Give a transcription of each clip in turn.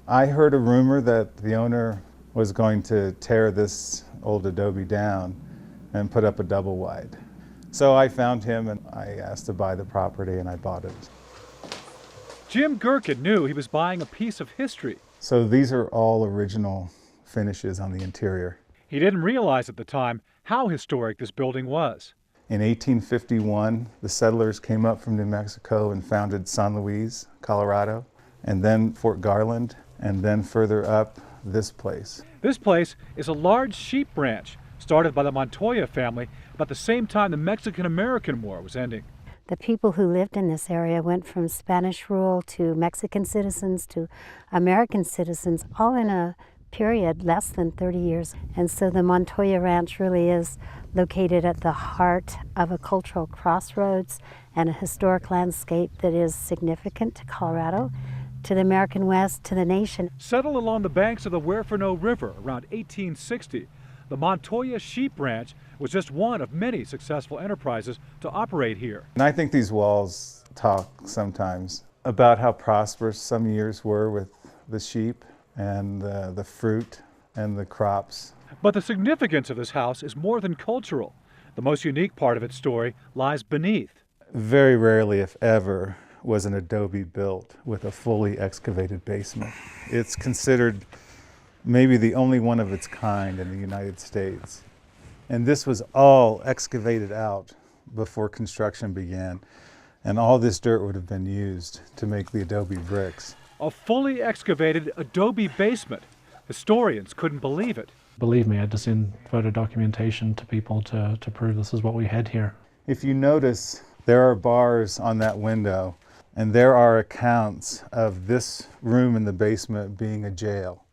I heard a rumor that the owner was going to tear this old adobe down and put up a double wide. So I found him and I asked to buy the property and I bought it. Jim Gherkin knew he was buying a piece of history. So these are all original finishes on the interior. He didn't realize at the time how historic this building was. In 1851, the settlers came up from New Mexico and founded San Luis, Colorado, and then Fort Garland, and then further up, this place. This place is a large sheep ranch started by the Montoya family about the same time the Mexican-American War was ending. The people who lived in this area went from Spanish rule to Mexican citizens to American citizens, all in a period less than 30 years. And so the Montoya Ranch really is located at the heart of a cultural crossroads and a historic landscape that is significant to Colorado, to the American West, to the nation. Settled along the banks of the Huerfano River around 1860, the Montoya Sheep Ranch was just one of many successful enterprises to operate here. And I think these walls talk sometimes about how prosperous some years were with the sheep and the fruit and the crops. But the significance of this house is more than cultural. The most unique part of its story lies beneath. Very rarely, if ever, was an adobe built with a fully excavated basement. It's considered maybe the only one of its kind in the United States. And this was all excavated out before construction began. And all this dirt would have been used to make the adobe bricks. A fully excavated adobe basement. Historians couldn't believe it. Believe me, I had to send photo documentation to people to prove this is what we had here. If you notice, there are bars on that window, and there are accounts of this room in the basement being a jail.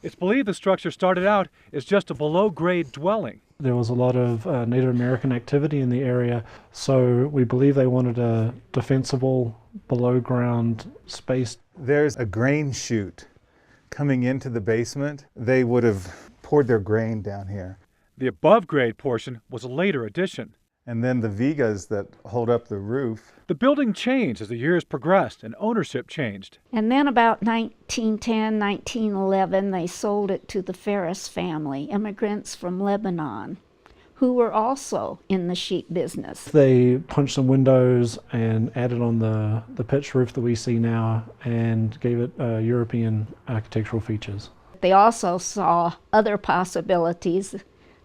It's believed the structure started out as just a below-grade dwelling. There was a lot of Native American activity in the area, so we believe they wanted a defensible below-ground space. There's a grain chute coming into the basement. They would have poured their grain down here. The above-grade portion was a later addition. And then the vigas that hold up the roof. The building changed as the years progressed and ownership changed. And then about 1910, 1911, they sold it to the Ferris family, immigrants from Lebanon, who were also in the sheep business. They punched some windows and added on the pitched roof that we see now and gave it European architectural features. They also saw other possibilities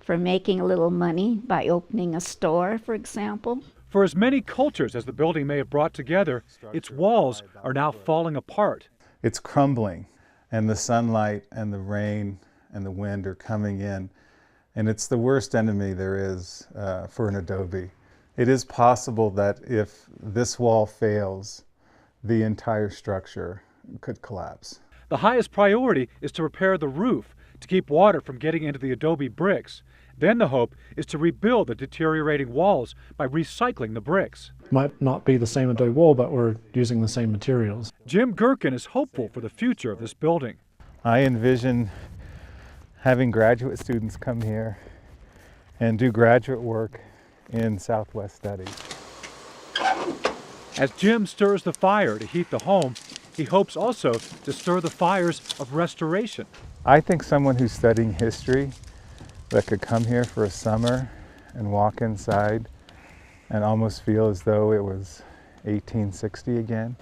for making a little money by opening a store, for example. For as many cultures as the building may have brought together, its walls are now falling apart. It's crumbling, and the sunlight and the rain and the wind are coming in, and it's the worst enemy there is for an adobe. It is possible that if this wall fails, the entire structure could collapse. The highest priority is to repair the roof to keep water from getting into the adobe bricks. Then the hope is to rebuild the deteriorating walls by recycling the bricks. Might not be the same adobe wall, but we're using the same materials. Jim Gherkin is hopeful for the future of this building. I envision having graduate students come here and do graduate work in Southwest studies. As Jim stirs the fire to heat the home, he hopes also to stir the fires of restoration. I think someone who's studying history that could come here for a summer and walk inside and almost feel as though it was 1860 again.